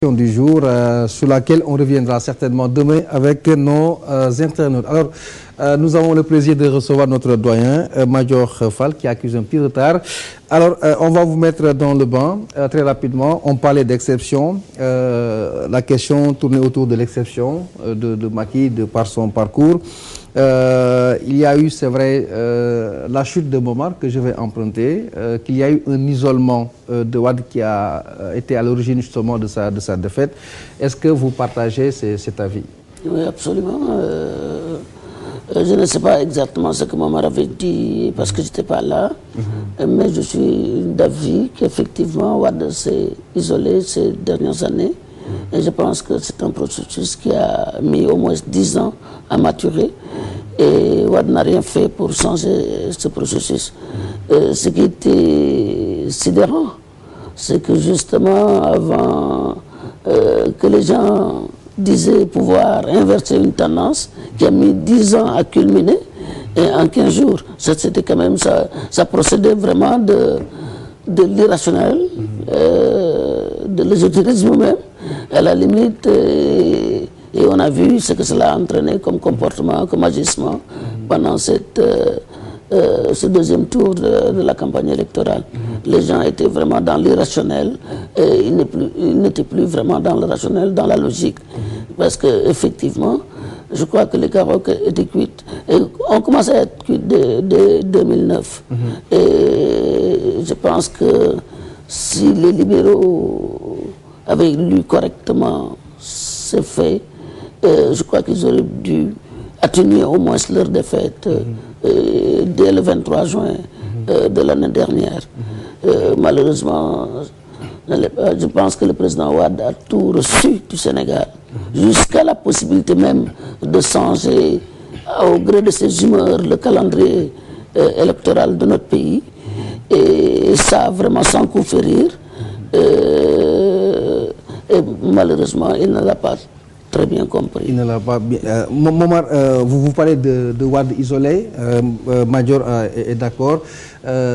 Du jour sur laquelle on reviendra certainement demain avec nos internautes. Alors, nous avons le plaisir de recevoir notre doyen, Major Fall, qui accuse un petit retard. Alors, on va vous mettre dans le banc très rapidement. On parlait d'exception. La question tournait autour de l'exception de Macky, par son parcours. Il y a eu, c'est vrai, la chute de Momar que je vais emprunter, qu'il y a eu un isolement de Wade qui a été à l'origine justement de sa défaite. Est-ce que vous partagez cet avis? Oui, absolument. Je ne sais pas exactement ce que Momar avait dit parce que je n'étais pas là, mais je suis d'avis qu'effectivement Wade s'est isolé ces dernières années. Et je pense que c'est un processus qui a mis au moins 10 ans à maturer. Et Wade n'a rien fait pour changer ce processus. Ce qui était sidérant, c'est que justement, avant que les gens disaient pouvoir inverser une tendance qui a mis 10 ans à culminer, et en 15 jours, c'était quand même ça procédait vraiment de l'irrationnel, de l'ésotérisme même, à la limite, et on a vu ce que cela a entraîné comme comportement, comme agissement pendant ce deuxième tour de la campagne électorale. Les gens étaient vraiment dans l'irrationnel, et ils n'étaient plus vraiment dans le rationnel, dans la logique. Parce qu'effectivement, je crois que les carottes étaient cuites. Et on commence à être cuites dès 2009. Et je pense que si les libéraux avaient lu correctement ces faits, je crois qu'ils auraient dû atténuer au moins leur défaite dès le 23 juin de l'année dernière. Malheureusement, je pense que le président Wade a tout reçu du Sénégal, jusqu'à la possibilité même de changer au gré de ses humeurs le calendrier électoral de notre pays. Et ça, vraiment sans coup férir. Et malheureusement, il ne l'a pas très bien compris. Il ne l'a pas bien. Momar, vous parlez de Wade isolé, Major est d'accord.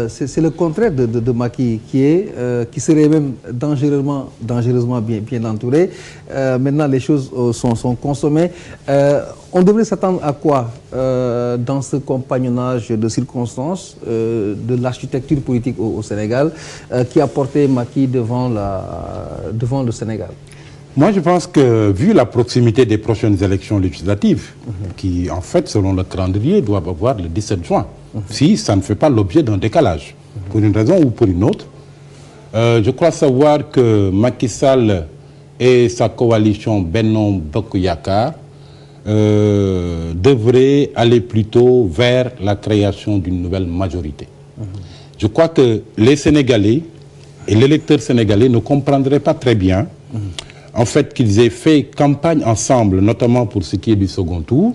C'est le contraire de Macky qui serait même dangereusement bien entouré. Maintenant, les choses sont consommées. On devrait s'attendre à quoi dans ce compagnonnage de circonstances de l'architecture politique au Sénégal qui a porté Macky devant le Sénégal? Moi, je pense que, vu la proximité des prochaines élections législatives, qui, en fait, selon le calendrier, doivent avoir le 17 juin, si ça ne fait pas l'objet d'un décalage, pour une raison ou pour une autre, je crois savoir que Macky Sall et sa coalition Benno Bokk Yakaar devraient aller plutôt vers la création d'une nouvelle majorité. Je crois que les Sénégalais et l'électeur sénégalais ne comprendraient pas très bien en fait, qu'ils aient fait campagne ensemble, notamment pour ce qui est du second tour,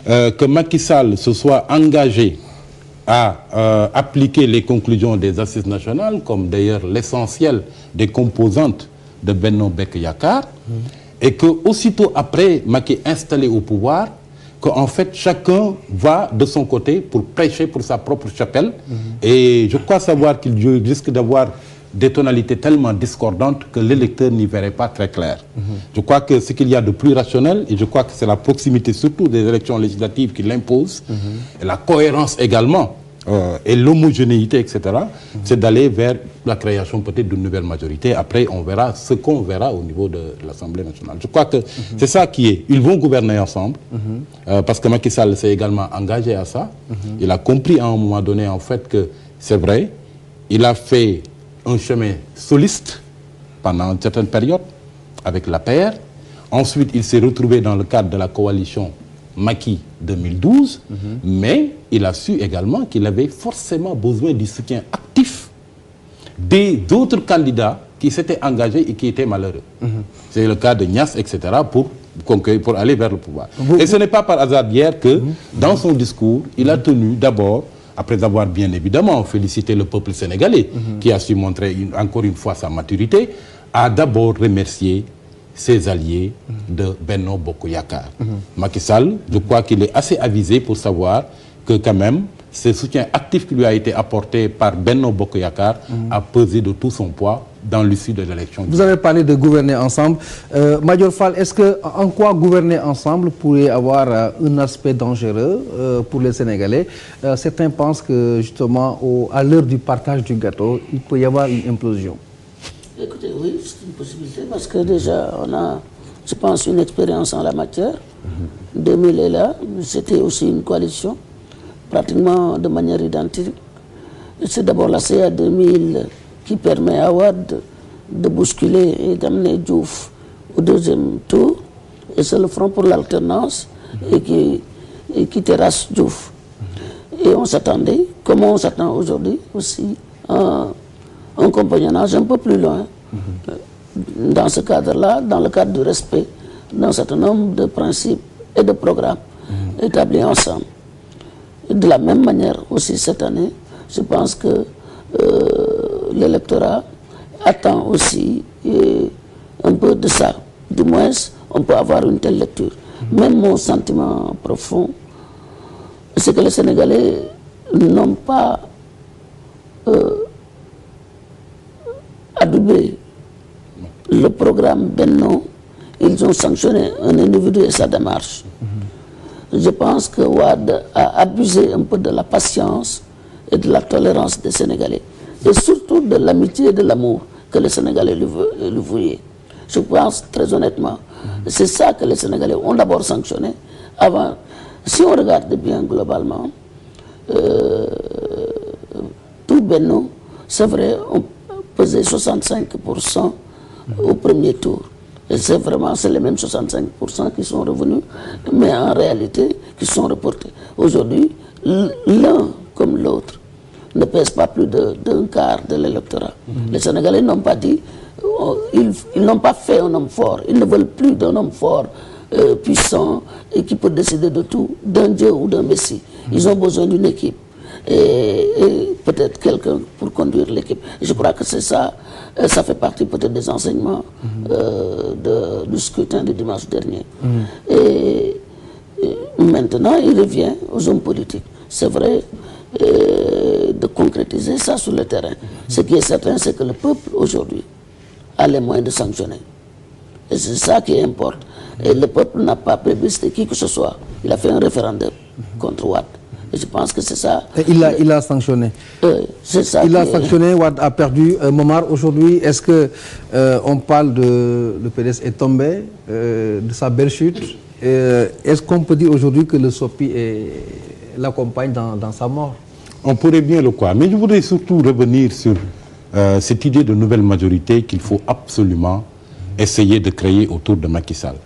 que Macky Sall se soit engagé à appliquer les conclusions des assises nationales, comme d'ailleurs l'essentiel des composantes de Benno Bokk Yakaar, et que aussitôt après Macky installé au pouvoir, qu'en fait chacun va de son côté pour prêcher pour sa propre chapelle, et je crois savoir qu'il risque d'avoir des tonalités tellement discordantes que l'électeur n'y verrait pas très clair. Je crois que ce qu'il y a de plus rationnel, et je crois que c'est la proximité surtout des élections législatives qui l'impose, et la cohérence également, et l'homogénéité, etc., c'est d'aller vers la création peut-être d'une nouvelle majorité. Après, on verra ce qu'on verra au niveau de l'Assemblée nationale. Je crois que c'est ça qui est. Ils vont gouverner ensemble, parce que Macky Sall s'est également engagé à ça. Il a compris à un moment donné, en fait, que c'est vrai, il a fait un chemin soliste pendant une certaine période avec l'APR. Ensuite, il s'est retrouvé dans le cadre de la coalition Macky 2012, mais il a su également qu'il avait forcément besoin du soutien actif d'autres candidats qui s'étaient engagés et qui étaient malheureux. C'est le cas de Niasse, etc., pour aller vers le pouvoir. Et ce n'est pas par hasard hier que, dans son discours, il a tenu d'abord, après avoir bien évidemment félicité le peuple sénégalais, qui a su montrer encore une fois sa maturité, a d'abord remercié ses alliés de Benno Bokk Yakaar. Macky Sall, je crois qu'il est assez avisé pour savoir que quand même, ce soutien actif qui lui a été apporté par Benno Bokk Yakaar a pesé de tout son poids dans l'issue de l'élection. Vous avez parlé de gouverner ensemble. Madior Fall, est-ce que en quoi gouverner ensemble pourrait avoir un aspect dangereux pour les Sénégalais? Certains pensent que justement à l'heure du partage du gâteau, il peut y avoir une implosion. Écoutez, oui, c'est une possibilité parce que déjà on a, je pense, une expérience en la matière. 2000 est là, c'était aussi une coalition, pratiquement de manière identique. C'est d'abord la CA 2000 qui permet à Wade de bousculer et d'amener Diouf au deuxième tour. Et c'est le Front pour l'alternance et qui terrasse Diouf. Et on s'attendait, comme on s'attend aujourd'hui aussi, à un compagnonnage un peu plus loin. Dans ce cadre-là, dans le cadre du respect d'un certain nombre de principes et de programmes établis ensemble. Et de la même manière aussi cette année, je pense que l'électorat attend aussi un peu de ça. Du moins, on peut avoir une telle lecture. Même mon sentiment profond, c'est que les Sénégalais n'ont pas adoubé le programme Benno. Ils ont sanctionné un individu et sa démarche. Je pense que Wade a abusé un peu de la patience et de la tolérance des Sénégalais. Et surtout de l'amitié et de l'amour que les Sénégalais lui vouaient. Je pense très honnêtement. C'est ça que les Sénégalais ont d'abord sanctionné. Avant, si on regarde bien globalement, tout Benno, c'est vrai, on pesait 65% au premier tour. Et c'est vraiment les mêmes 65% qui sont revenus, mais en réalité, qui sont reportés. Aujourd'hui, l'un comme l'autre ne pèse pas plus d'un quart de l'électorat. Les Sénégalais n'ont pas dit, ils n'ont pas fait un homme fort. Ils ne veulent plus d'un homme fort, puissant, et qui peut décider de tout, d'un Dieu ou d'un Messie. Ils ont besoin d'une équipe. Et peut-être quelqu'un pour conduire l'équipe. Je crois que c'est ça, ça fait partie peut-être des enseignements du scrutin de dimanche dernier. Et maintenant, il revient aux hommes politiques. C'est vrai, de concrétiser ça sur le terrain. Ce qui est certain, c'est que le peuple, aujourd'hui, a les moyens de sanctionner. Et c'est ça qui importe. Et le peuple n'a pas plébiscité qui que ce soit. Il a fait un référendum contre Wade. Et je pense que c'est ça. Et il a sanctionné. C'est ça. Il a sanctionné, Wade a perdu. Momar, aujourd'hui, est-ce que on parle de le PDS est tombé, de sa belle chute? Est-ce qu'on peut dire aujourd'hui que le SOPI l'accompagne dans sa mort? On pourrait bien le croire. Mais je voudrais surtout revenir sur cette idée de nouvelle majorité qu'il faut absolument essayer de créer autour de Macky Sall.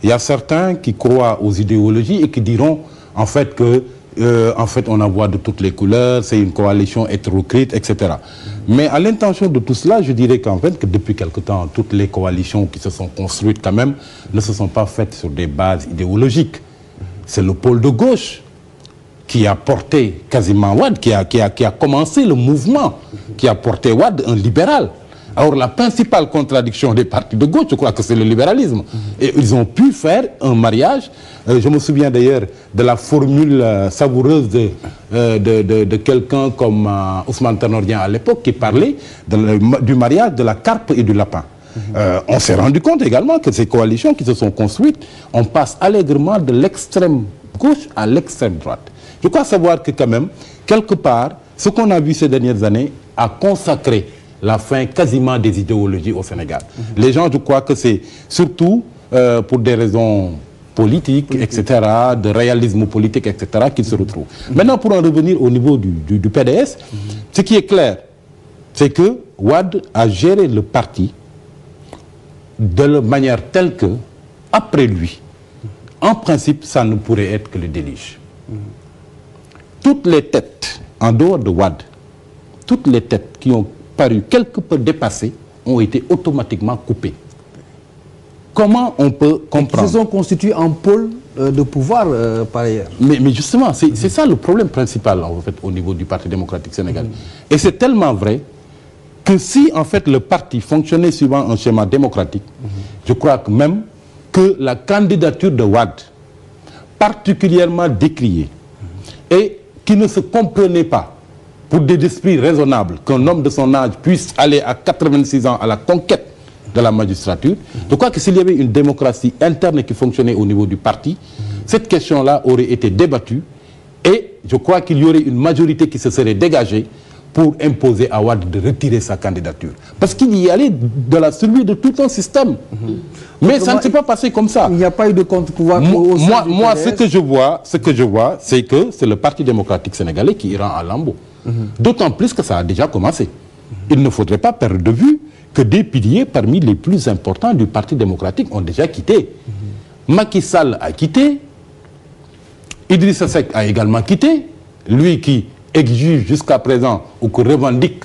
Il y a certains qui croient aux idéologies et qui diront en fait que en fait, on en voit de toutes les couleurs, c'est une coalition hétéroclite, etc. Mais à l'intention de tout cela, je dirais qu'en fait, que depuis quelque temps, toutes les coalitions qui se sont construites quand même ne se sont pas faites sur des bases idéologiques. C'est le pôle de gauche qui a porté quasiment Wade, qui a commencé le mouvement, qui a porté Wade, un libéral. Alors la principale contradiction des partis de gauche, je crois que c'est le libéralisme. Et ils ont pu faire un mariage. Je me souviens d'ailleurs de la formule savoureuse de quelqu'un comme Ousmane Tanor Dieng à l'époque qui parlait du mariage de la carpe et du lapin. On s'est rendu compte également que ces coalitions qui se sont construites, on passe allègrement de l'extrême gauche à l'extrême droite. Je crois savoir que quand même, quelque part, ce qu'on a vu ces dernières années a consacré la fin quasiment des idéologies au Sénégal. Les gens, je crois que c'est surtout pour des raisons politiques, etc., de réalisme politique, etc., qu'ils se retrouvent. Maintenant, pour en revenir au niveau du PDS, ce qui est clair, c'est que Wade a géré le parti de manière telle que, après lui, en principe, ça ne pourrait être que le déluge. Toutes les têtes, en dehors de Wade, toutes les têtes qui ont paru quelque peu dépassées ont été automatiquement coupées. Comment on peut comprendre? Ils se sont constitués en pôle de pouvoir par ailleurs. Mais justement, c'est ça le problème principal en fait, au niveau du Parti démocratique sénégalais. Et c'est tellement vrai que si en fait le parti fonctionnait suivant un schéma démocratique, je crois que même que la candidature de Wade, particulièrement décriée, et qui ne se comprenait pas, pour des esprits raisonnables, qu'un homme de son âge puisse aller à 86 ans à la conquête de la magistrature. Je crois que s'il y avait une démocratie interne qui fonctionnait au niveau du parti, cette question-là aurait été débattue et je crois qu'il y aurait une majorité qui se serait dégagée pour imposer à Wade de retirer sa candidature. Parce qu'il y allait de la survie de tout un système. Mais ça ne s'est pas passé comme ça. Il n'y a pas eu de contre-pouvoir. Moi, ce que je vois, c'est que c'est le Parti démocratique sénégalais qui ira à lambeaux. D'autant plus que ça a déjà commencé. Il ne faudrait pas perdre de vue que des piliers parmi les plus importants du Parti démocratique ont déjà quitté. Macky Sall a quitté, Idrissa Seck a également quitté, lui qui exige jusqu'à présent ou qui revendique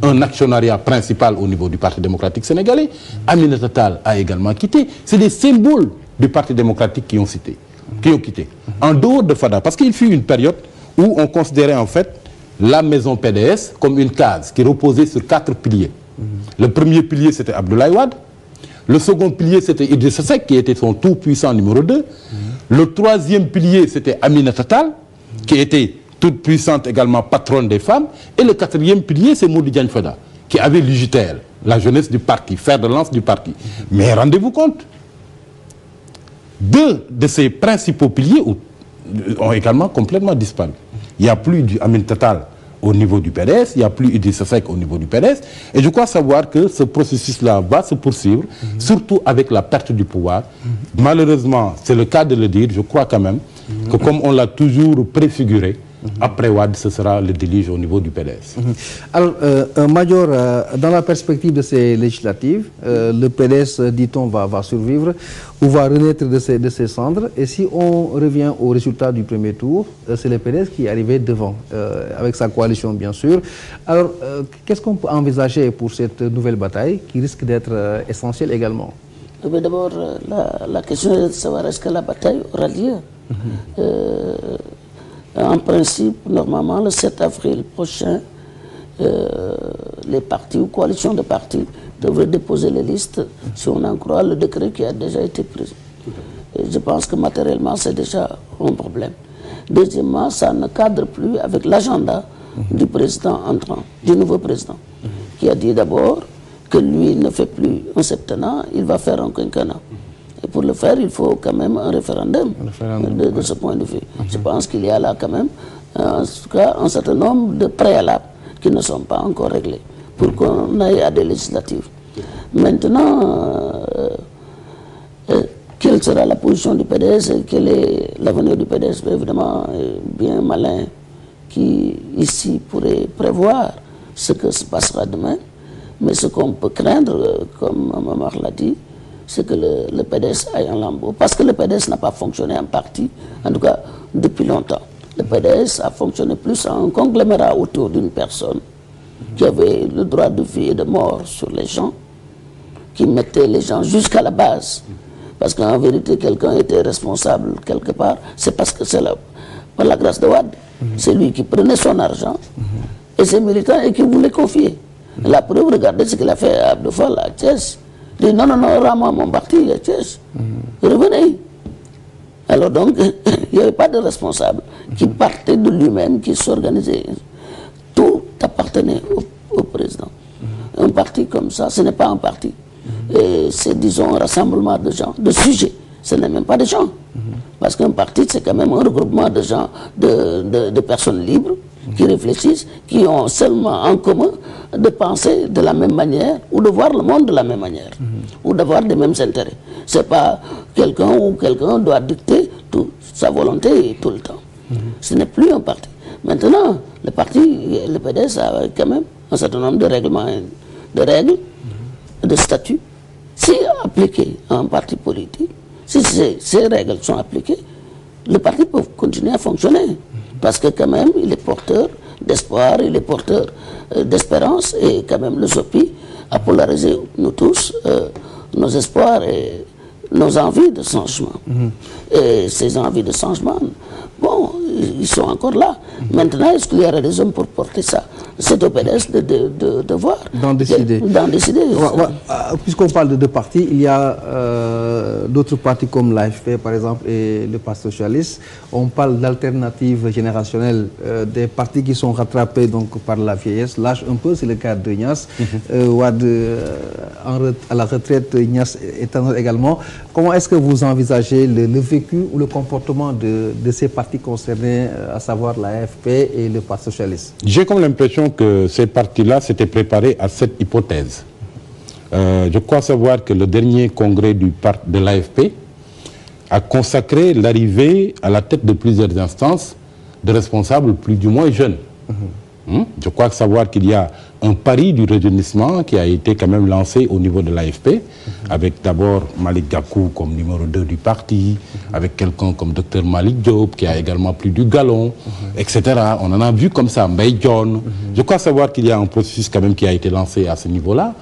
un actionnariat principal au niveau du Parti démocratique sénégalais. Aminata Tall a également quitté. C'est des symboles du Parti démocratique qui ont quitté. En dehors de Fada, parce qu'il fut une période où on considérait en fait la maison PDS comme une case qui reposait sur 4 piliers. Le premier pilier, c'était Abdoulaye Wade. Le second pilier, c'était Idrissa Seck, qui était son tout-puissant numéro 2. Le troisième pilier, c'était Aminata Tall, qui était toute puissante également patronne des femmes. Et le quatrième pilier, c'est Modou Diagne Fada, qui avait l'UJTL, la jeunesse du parti, fer de lance du parti. Mais rendez-vous compte, 2 de ces principaux piliers ont également complètement disparu. Il n'y a plus du Aminata Tall au niveau du PDS, il n'y a plus Idrissa Seck au niveau du PDS. Et je crois savoir que ce processus-là va se poursuivre, surtout avec la perte du pouvoir. Malheureusement, c'est le cas de le dire, je crois quand même que comme on l'a toujours préfiguré, après Wade, ce sera le déluge au niveau du PDS. Alors, Major, dans la perspective de ces législatives, le PDS, dit-on, va survivre ou va renaître de ses cendres. Et si on revient au résultat du premier tour, c'est le PDS qui est arrivé devant, avec sa coalition, bien sûr. Alors, qu'est-ce qu'on peut envisager pour cette nouvelle bataille qui risque d'être essentielle également? D'abord, la question est de savoir est-ce que la bataille aura lieu. En principe, normalement, le 7 avril prochain, les partis ou coalitions de partis devraient déposer les listes, si on en croit le décret qui a déjà été pris. Et je pense que matériellement, c'est déjà un problème. Deuxièmement, ça ne cadre plus avec l'agenda du président entrant, du nouveau président, qui a dit d'abord que lui ne fait plus un septennat, il va faire un quinquennat. Et pour le faire, il faut quand même un référendum, de ce point de vue. Je pense qu'il y a là quand même, en tout cas, un certain nombre de préalables qui ne sont pas encore réglés pour qu'on aille à des législatives. Maintenant, quelle sera la position du PDS et quel est l'avenir du PDS? Évidemment, bien malin qui, ici, pourrait prévoir ce que se passera demain. Mais ce qu'on peut craindre, comme Mamar l'a dit, c'est que le PDS aille en lambeaux. Parce que le PDS n'a pas fonctionné en partie, en tout cas depuis longtemps. Le PDS a fonctionné plus en conglomérat autour d'une personne qui avait le droit de vie et de mort sur les gens, qui mettait les gens jusqu'à la base. Parce qu'en vérité, quelqu'un était responsable quelque part, c'est parce que c'est par la grâce de Wade. C'est lui qui prenait son argent et ses militants et qui voulait confier. La preuve, regardez ce qu'il a fait à Abdou Fall, à Thiès. Il dit non, rends-moi mon parti, à Thiès. Revenez. Alors donc, il n'y avait pas de responsable qui partait de lui-même, qui s'organisait. Tout appartenait au président. Un parti comme ça, ce n'est pas un parti. C'est, disons, un rassemblement de gens, de sujets. Ce n'est même pas des gens. Parce qu'un parti, c'est quand même un regroupement de gens, de personnes libres, qui réfléchissent, qui ont seulement en commun de penser de la même manière ou de voir le monde de la même manière ou d'avoir les mêmes intérêts. Ce n'est pas quelqu'un ou quelqu'un doit dicter sa volonté tout le temps. Ce n'est plus un parti. Maintenant, le parti, le PDS a quand même un certain nombre de règles, de statuts. Si appliqué à un parti politique, si ces règles sont appliquées, le parti peut continuer à fonctionner. Parce que quand même, il est porteur d'espoir, il est porteur d'espérance, et quand même le SOPI a polarisé nous tous nos espoirs et nos envies de changement. Et ces envies de changement bon, ils sont encore là. Maintenant, est-ce qu'il y aura des hommes pour porter ça? C'est au PDS de voir. D'en décider. D'en décider. Puisqu'on parle de deux partis, il y a d'autres partis comme l'AFP, par exemple, et le Parti socialiste. On parle d'alternative générationnelle, des partis qui sont rattrapés donc, par la vieillesse. L'âge un peu, c'est le cas de Niasse. Wade à la retraite, Niasse étant également. Comment est-ce que vous envisagez le vécu ou le comportement de ces partis concernés, à savoir l'AFP et le Parti socialiste? J'ai comme l'impression que ces partis-là s'étaient préparés à cette hypothèse. Je crois savoir que le dernier congrès de l'AFP a consacré l'arrivée à la tête de plusieurs instances de responsables plus du moins jeunes. Je crois savoir qu'il y a un pari du rajeunissement qui a été quand même lancé au niveau de l'AFP, avec d'abord Malick Gakou comme numéro 2 du parti, avec quelqu'un comme Dr Malick Diop qui a également pris du galon, etc. On en a vu comme ça, Mbaye John. Je crois savoir qu'il y a un processus quand même qui a été lancé à ce niveau-là,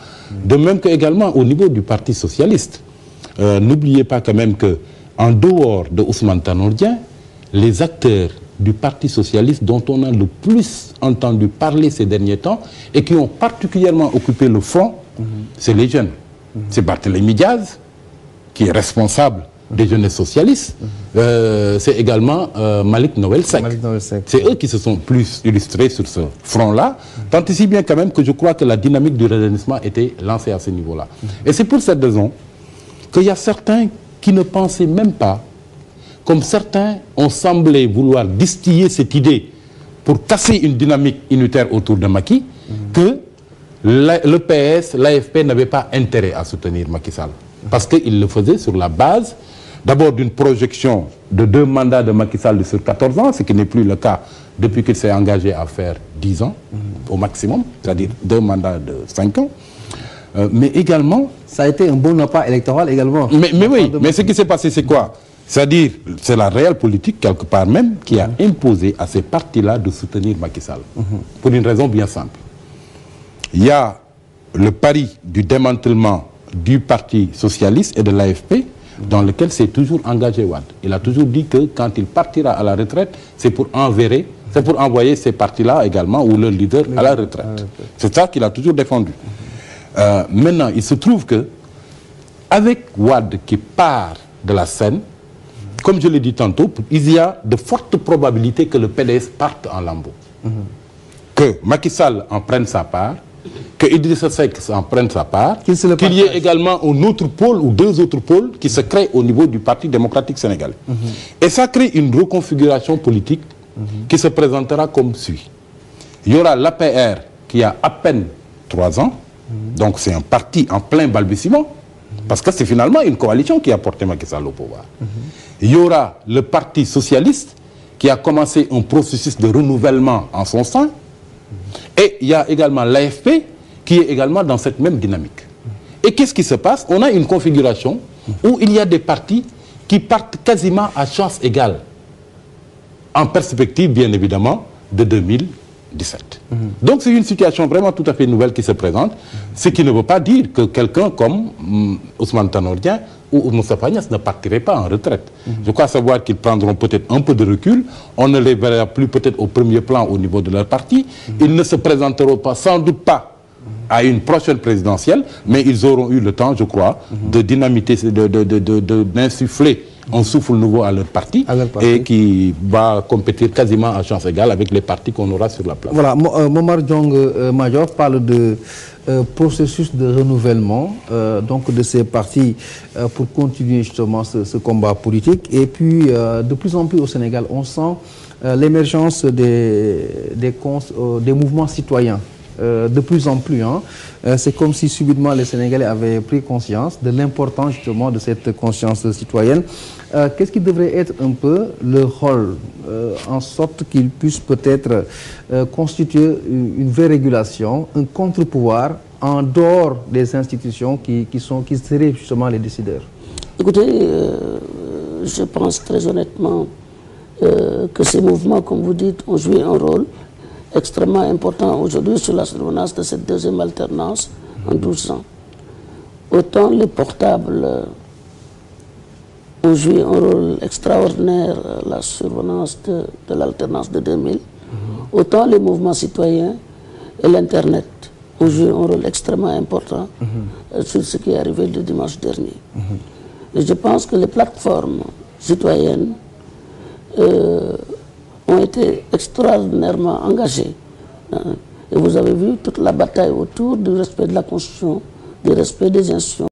de même que également au niveau du Parti socialiste. N'oubliez pas quand même que en dehors de Ousmane Tanor Dieng, les acteurs du Parti socialiste dont on a le plus entendu parler ces derniers temps et qui ont particulièrement occupé le front, c'est les jeunes. C'est Barthélémy Diaz, qui est responsable des jeunes socialistes. C'est également Malick Noël Seck. C'est eux qui se sont plus illustrés sur ce front-là, tant et si bien quand même que je crois que la dynamique du rajeunissement était lancée à ce niveau-là. Et c'est pour cette raison qu'il y a certains qui ne pensaient même pas, comme certains ont semblé vouloir distiller cette idée pour casser une dynamique unitaire autour de Macky, que le PS, l'AFP n'avait pas intérêt à soutenir Macky Sall. Parce qu'il le faisait sur la base, d'abord d'une projection de 2 mandats de Macky Sall sur 14 ans, ce qui n'est plus le cas depuis qu'il s'est engagé à faire 10 ans au maximum, c'est-à-dire 2 mandats de 5 ans. Mais également... Ça a été un bon appât électoral également. Mais oui, mais ce qui s'est passé, c'est quoi? C'est-à-dire, c'est la réelle politique, quelque part même, qui a imposé à ces partis-là de soutenir Macky Sall. Pour une raison bien simple. Il y a le pari du démantèlement du Parti socialiste et de l'AFP, dans lequel s'est toujours engagé Wade. Il a toujours dit que quand il partira à la retraite, c'est pour envoyer ces partis-là également, ou leur leader, à la retraite. C'est ça qu'il a toujours défendu. Maintenant, il se trouve que, avec Wade qui part de la scène, comme je l'ai dit tantôt, il y a de fortes probabilités que le PDS parte en lambeaux. Que Macky Sall en prenne sa part, que Idrissa Seck en prenne sa part, qu'il y ait également un autre pôle ou 2 autres pôles qui se créent au niveau du Parti démocratique sénégalais. Et ça crée une reconfiguration politique qui se présentera comme suit. Il y aura l'APR qui a à peine 3 ans, donc c'est un parti en plein balbutiement, parce que c'est finalement une coalition qui a porté Macky Sall au pouvoir. Il y aura le Parti socialiste qui a commencé un processus de renouvellement en son sein. Et il y a également l'AFP qui est également dans cette même dynamique. Et qu'est-ce qui se passe? On a une configuration où il y a des partis qui partent quasiment à chance égale. En perspective, bien évidemment, de 2017. Donc c'est une situation vraiment tout à fait nouvelle qui se présente, ce qui ne veut pas dire que quelqu'un comme Ousmane Tanor Dieng ou Moustapha Niasse ne partirait pas en retraite. Je crois savoir qu'ils prendront peut-être un peu de recul, on ne les verra plus peut-être au premier plan au niveau de leur parti, ils ne se présenteront pas, sans doute pas à une prochaine présidentielle, mais ils auront eu le temps, je crois, de dynamiter, d'insuffler un souffle nouveau à leur parti, et qui va compétir quasiment à chance égale avec les partis qu'on aura sur la place. Voilà, Momar Diong Major parle de processus de renouvellement donc de ces partis pour continuer justement ce combat politique. Et puis de plus en plus au Sénégal, on sent l'émergence des mouvements citoyens. De plus en plus, c'est comme si subitement les Sénégalais avaient pris conscience de l'importance justement de cette conscience citoyenne. Qu'est-ce qui devrait être un peu le rôle, en sorte qu'il puisse peut-être constituer une vraie régulation, un contre-pouvoir en dehors des institutions qui seraient justement les décideurs? Écoutez, je pense très honnêtement que ces mouvements, comme vous dites, ont joué un rôle extrêmement important aujourd'hui sur la survenance de cette deuxième alternance en 12 ans. Autant les portables ont joué un rôle extraordinaire à la survenance de l'alternance de 2000. Autant les mouvements citoyens et l'Internet ont joué un rôle extrêmement important sur ce qui est arrivé le dimanche dernier. Et je pense que les plateformes citoyennes ont été extraordinairement engagées. Et vous avez vu toute la bataille autour du respect de la Constitution, du respect des institutions.